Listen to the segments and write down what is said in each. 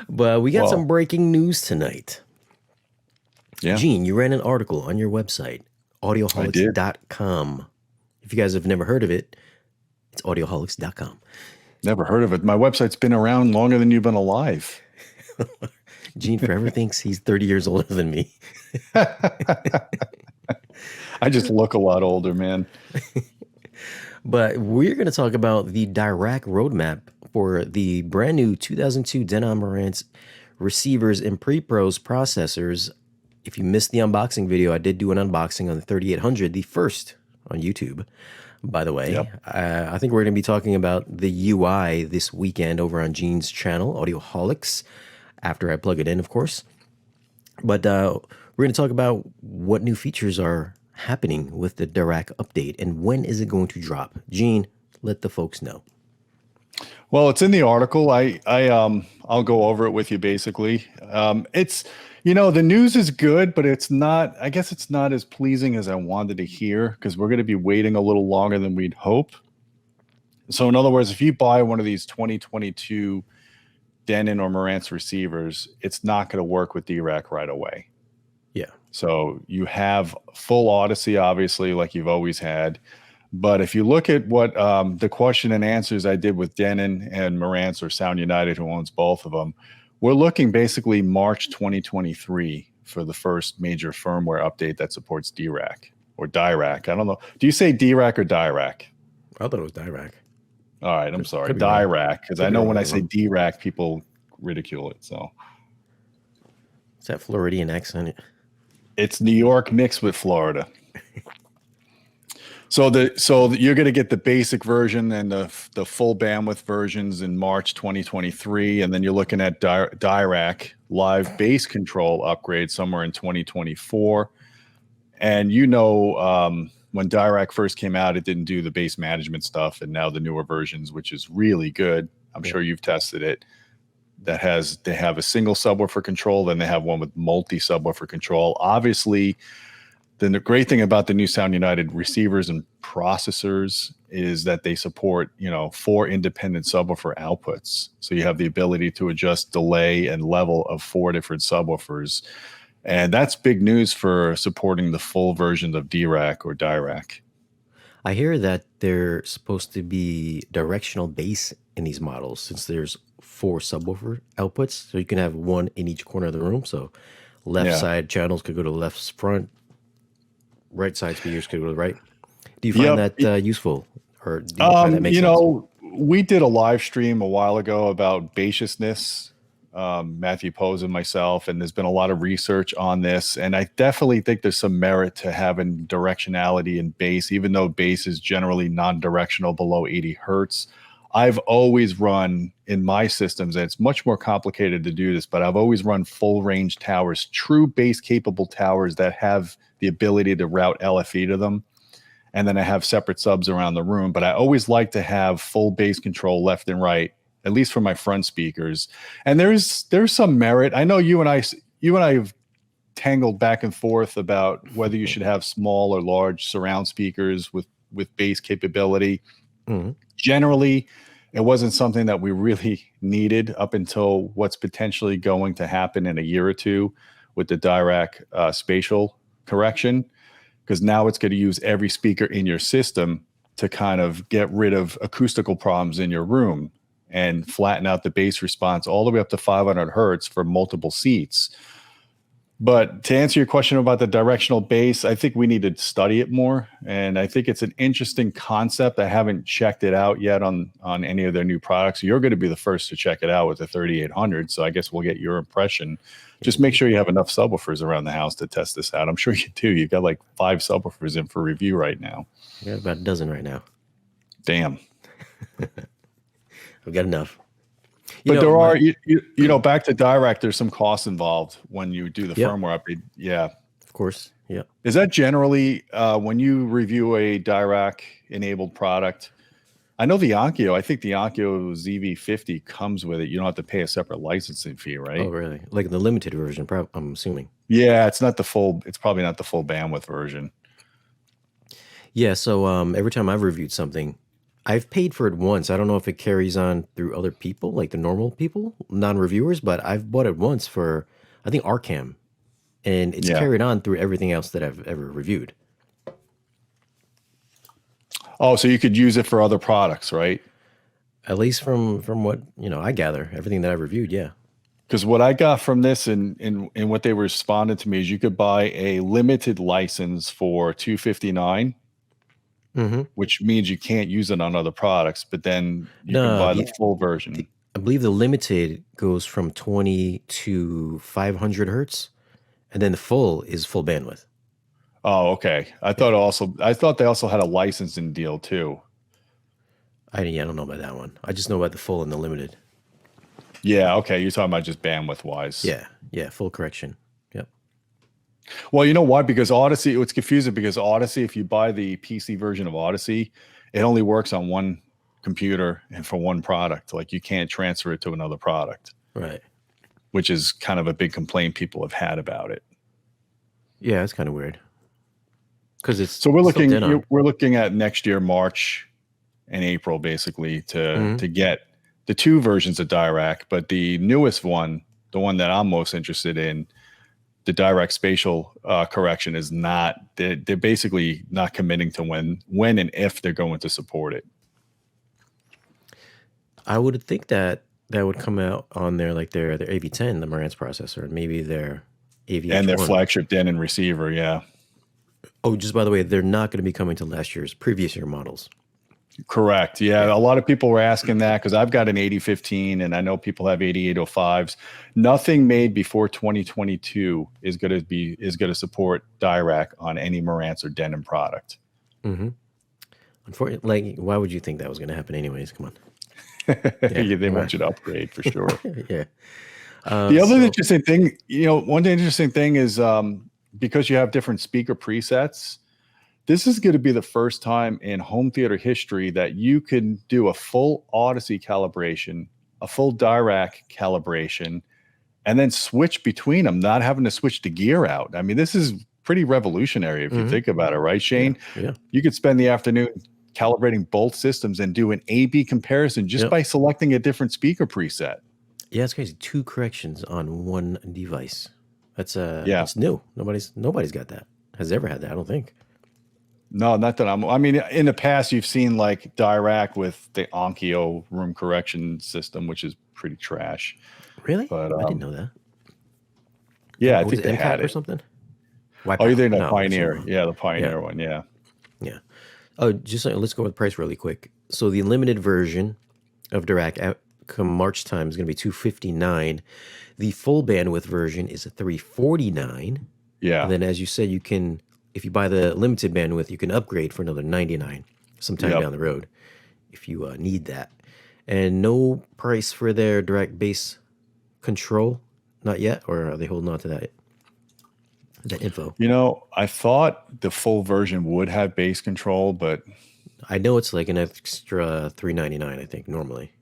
But we got some Well, breaking news tonight. yeah, Gene, you ran an article on your website, I did. audioholics.com. If you guys have never heard of it, it's audioholics.com. Never heard of it. My website's been around longer than you've been alive. Gene forever thinks he's 30 years older than me. I just look a lot older, man. But we're going to talk about the DIRAC roadmap for the brand new 2002 Denon and Marantz receivers and pre-pros processors. If you missed the unboxing video, I did do an unboxing on the 3800, the first on YouTube, by the way. Yep. I think we're going to be talking about the UI this weekend over on Gene's channel, Audioholics, after I plug it in, of course. But we're going to talk about what new features are happening with the DIRAC update and when is it going to drop. Gene, let the folks know. Well, it's in the article. I'll go over it with you basically. It's, the news is good, but it's not, I guess it's not as pleasing as I wanted to hear because we're going to be waiting a little longer than we'd hope. So in other words, if you buy one of these 2022 Denon or Marantz receivers, it's not going to work with DIRAC right away. Yeah. So you have full Odyssey, obviously, like you've always had. But if you look at what the question and answers I did with Denon and Marantz or Sound United, who owns both of them, we're looking basically March 2023 for the first major firmware update that supports DIRAC or DIRAC. I don't know. Do you say DIRAC or DIRAC? I thought it was DIRAC. All right, I'm sorry. DIRAC, because I know when I say DIRAC, people ridicule it. So it's that Floridian accent. It's New York mixed with Florida. So you're going to get the basic version and the full bandwidth versions in March 2023, and then you're looking at DIRAC live bass control upgrade somewhere in 2024. And when DIRAC first came out, it didn't do the bass management stuff, and now the newer versions, which is really good. I'm sure you've tested it. They have a single subwoofer control, then they have one with multi subwoofer control. Obviously, the great thing about the new Sound United receivers and processors is that they support, 4 independent subwoofer outputs. So you have the ability to adjust delay and level of 4 different subwoofers. And that's big news for supporting the full version of DIRAC or DIRAC. I hear that there's supposed to be directional bass in these models since there's 4 subwoofer outputs. So you can have one in each corner of the room. So left side channels could go to the left front, right side speakers could go to the right. Do you find that useful? Or do you find that makes sense? We did a live stream a while ago about bassousness, Matthew Pose and myself, and there's been a lot of research on this. And I definitely think there's some merit to having directionality in bass, even though bass is generally non-directional below 80 hertz. I've always run in my systems, and it's much more complicated to do this, but I've always run full range towers, true bass capable towers that have the ability to route LFE to them. And then I have separate subs around the room, but I always like to have full bass control left and right, at least for my front speakers. And there's some merit. I know you and I have tangled back and forth about whether you should have small or large surround speakers with bass capability. Mm-hmm. Generally, it wasn't something that we really needed up until what's potentially going to happen in a year or two with the DIRAC spatial correction, because now it's going to use every speaker in your system to kind of get rid of acoustical problems in your room and flatten out the bass response all the way up to 500 hertz for multiple seats. But to answer your question about the directional bass, I think we need to study it more. And I think it's an interesting concept. I haven't checked it out yet on any of their new products. You're going to be the first to check it out with the 3800. So I guess we'll get your impression. Just make sure you have enough subwoofers around the house to test this out. I'm sure you do. You've got like 5 subwoofers in for review right now. I got about a dozen right now. Damn. I've got enough. But there are, back to DIRAC, there's some costs involved when you do the firmware update. Yeah. Of course. Yeah. Is that generally when you review a DIRAC enabled product? I know the Onkyo, I think the Onkyo ZV50 comes with it. You don't have to pay a separate licensing fee, right? Oh, really? Like the limited version, I'm assuming. Yeah, it's probably not the full bandwidth version. Yeah, so every time I've reviewed something, I've paid for it once. I don't know if it carries on through other people, like the normal people, non-reviewers, but I've bought it once for, I think, Arcam, and it's Yeah. carried on through everything else that I've ever reviewed. Oh, so you could use it for other products, right? At least from what I gather, everything that I've reviewed, yeah. Because what I got from this and what they responded to me is you could buy a limited license for $259, which means you can't use it on other products, but then you can buy the full version. I believe the limited goes from 20 to 500 hertz, and then the full is full bandwidth. Oh, okay. I thought they also had a licensing deal too. I don't know about that one. I just know about the full and the limited. Yeah, okay. You're talking about just bandwidth wise. Yeah, full correction. Yep. Well, you know why? Because Odyssey, it's confusing because Odyssey, if you buy the PC version of Odyssey, it only works on one computer and for one product. Like you can't transfer it to another product. Right. Which is kind of a big complaint people have had about it. Yeah, it's kind of weird. Because it's so we're looking at next year, March and April, basically, to get the two versions of DIRAC, but the newest one, the one that I'm most interested in, the DIRAC spatial correction is not. They're basically not committing to when and if they're going to support it. I would think that would come out on their AV10, the Marantz processor, and maybe their AV and their flagship Denon receiver. Yeah. Oh, just by the way, they're not going to be coming to previous year models. Correct. Yeah. A lot of people were asking that because I've got an 8015 and I know people have 8805s. Nothing made before 2022 is going to support DIRAC on any Marantz or Denon product. Unfortunately, why would you think that was going to happen anyways? Come on. They want you to upgrade for sure. Yeah. The other interesting thing, one interesting thing is because you have different speaker presets, this is going to be the first time in home theater history that you can do a full Odyssey calibration, a full DIRAC calibration, and then switch between them, not having to switch the gear out. I mean, this is pretty revolutionary if you think about it, right, Shane? Yeah. You could spend the afternoon calibrating both systems and do an A/B comparison just by selecting a different speaker preset. Yeah, it's crazy. 2 corrections on one device. That's it's new. Nobody's got that. Has ever had that, I don't think. No, not that I mean, in the past, you've seen like DIRAC with the Onkyo room correction system, which is pretty trash. Really? But I didn't know that. Yeah, I think they had it. Or something? Oh, you're thinking the Pioneer. Yeah, the Pioneer one. Yeah. Yeah. Oh, let's go with price really quick. So the limited version of DIRAC come March time is going to be $259. The full bandwidth version is $349. Yeah. And then, as you said, you can, if you buy the limited bandwidth, you can upgrade for another $99 sometime down the road if you need that. And no price for their direct bass control, not yet, or are they holding on to that info? I thought the full version would have bass control, but I know it's like an extra $399, I think, normally.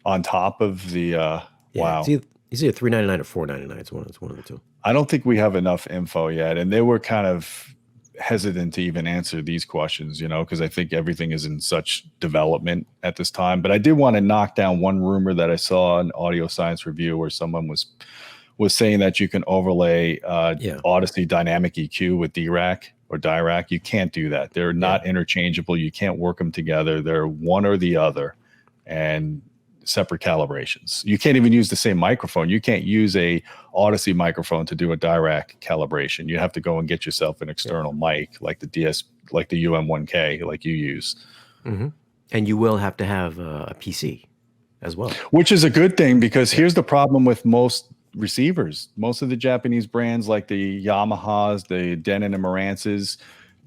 On top of the wow. It's either $399 or $499. It's one of the two. I don't think we have enough info yet, and they were kind of hesitant to even answer these questions, because I think everything is in such development at this time. But I did want to knock down one rumor that I saw in Audio Science Review where someone was saying that you can overlay Odyssey dynamic EQ with DIRAC or DIRAC. You can't do that. They're not interchangeable. You can't work them together. They're one or the other and separate calibrations. You can't even use the same microphone. You can't use a Odyssey microphone to do a DIRAC calibration. You have to go and get yourself an external mic like the UM1K like you use. And you will have to have a PC as well. Which is a good thing because here's the problem with most receivers. Most of the Japanese brands like the Yamahas, the Denon and Marantzes,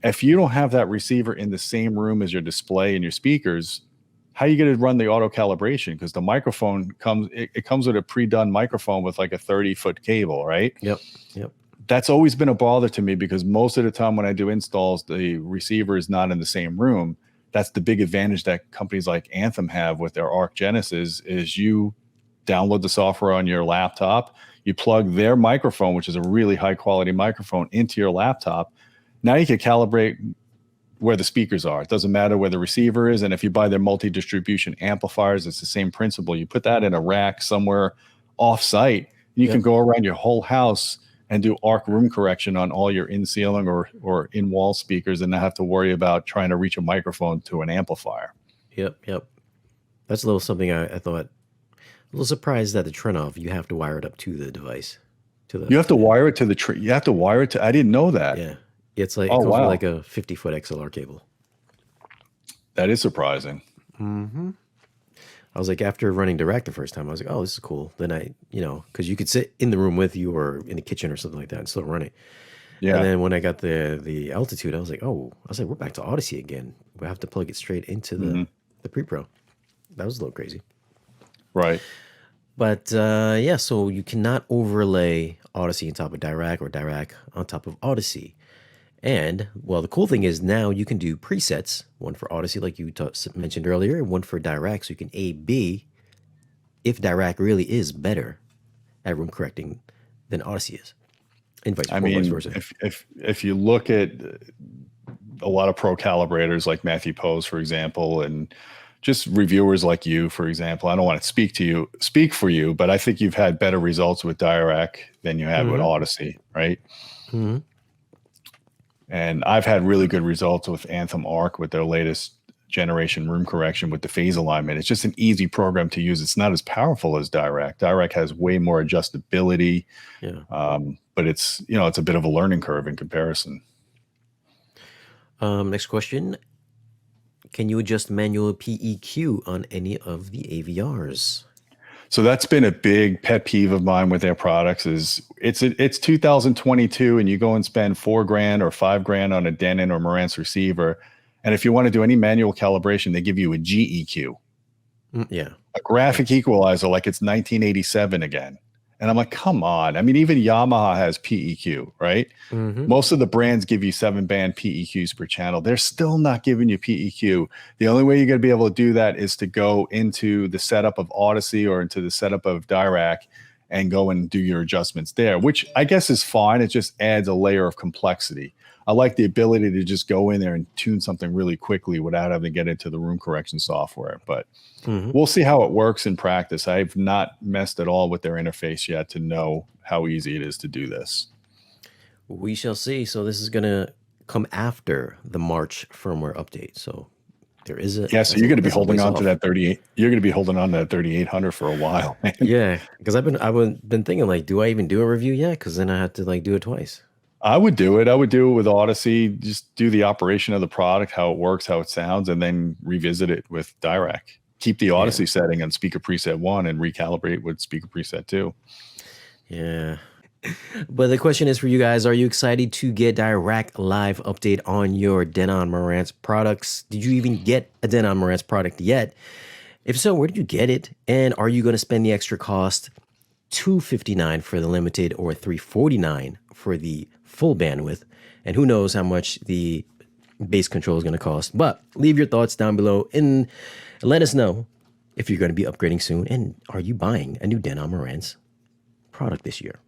if you don't have that receiver in the same room as your display and your speakers, how are you going to run the auto calibration? Because the microphone comes with a pre-done microphone with like a 30-foot cable, right? Yep. That's always been a bother to me because most of the time when I do installs, the receiver is not in the same room. That's the big advantage that companies like Anthem have with their Arc Genesis is you download the software on your laptop, you plug their microphone, which is a really high quality microphone, into your laptop. Now you can calibrate where the speakers are. It doesn't matter where the receiver is. And if you buy their multi-distribution amplifiers, it's the same principle. You put that in a rack somewhere off-site, and you can go around your whole house and do arc room correction on all your in-ceiling or in-wall speakers and not have to worry about trying to reach a microphone to an amplifier. Yep. That's a little something I thought. A little surprised that the Trenoff, you have to wire it up to the device. You have to wire it to the you have to wire it to. I didn't know that. Yeah. It's like, it comes with like a 50-foot XLR cable. That is surprising. Mm-hmm. I was like, after running Dirac the first time, I was like, oh, this is cool. Then I, because you could sit in the room with you or in the kitchen or something like that and still run it. Yeah. And then when I got the altitude, I was like, we're back to Odyssey again. We have to plug it straight into the Pre-Pro. That was a little crazy. Right. But yeah, so you cannot overlay Odyssey on top of Dirac or Dirac on top of Odyssey. And, well, the cool thing is now you can do presets, one for Odyssey, like you mentioned earlier, and one for Dirac, so you can A/B if Dirac really is better at room correcting than Odyssey is. And vice versa. If you look at a lot of pro calibrators like Matthew Pose, for example, and just reviewers like you, for example, I don't want to speak for you, but I think you've had better results with Dirac than you had with Odyssey, right? Mm-hmm. And I've had really good results with Anthem Arc with their latest generation room correction with the phase alignment. It's just an easy program to use. It's not as powerful as Dirac. Dirac has way more adjustability, but it's a bit of a learning curve in comparison. Next question. Can you adjust manual PEQ on any of the AVRs? So that's been a big pet peeve of mine with their products. Is it's 2022 and you go and spend $4,000 or $5,000 on a Denon or Marantz receiver, and if you want to do any manual calibration, they give you a GEQ, a graphic equalizer, like it's 1987 again. And I'm like, come on. I mean, even Yamaha has PEQ, right? Mm-hmm. Most of the brands give you 7-band PEQs per channel. They're still not giving you PEQ. The only way you're going to be able to do that is to go into the setup of Odyssey or into the setup of Dirac and go and do your adjustments there, which I guess is fine. It just adds a layer of complexity. I like the ability to just go in there and tune something really quickly without having to get into the room correction software. But we'll see how it works in practice. I've not messed at all with their interface yet to know how easy it is to do this. We shall see. So this is going to come after the March firmware update. So there is a... Yeah, so you're going to be holding on to that 38. You're going to be holding on to that 3800 for a while, man. Yeah, because I've been thinking, like, do I even do a review yet? Because then I have to, like, do it twice. I would do it. I would do it with Odyssey. Just do the operation of the product, how it works, how it sounds, and then revisit it with Dirac. Keep the Odyssey setting on speaker preset 1 and recalibrate with speaker preset 2. Yeah. But the question is for you guys, are you excited to get Dirac live update on your Denon Marantz products? Did you even get a Denon Marantz product yet? If so, where did you get it? And are you going to spend the extra cost, $259 for the limited or $349 for the full bandwidth? And who knows how much the bass control is going to cost. But leave your thoughts down below and let us know if you're going to be upgrading soon. And are you buying a new Denon Marantz product this year?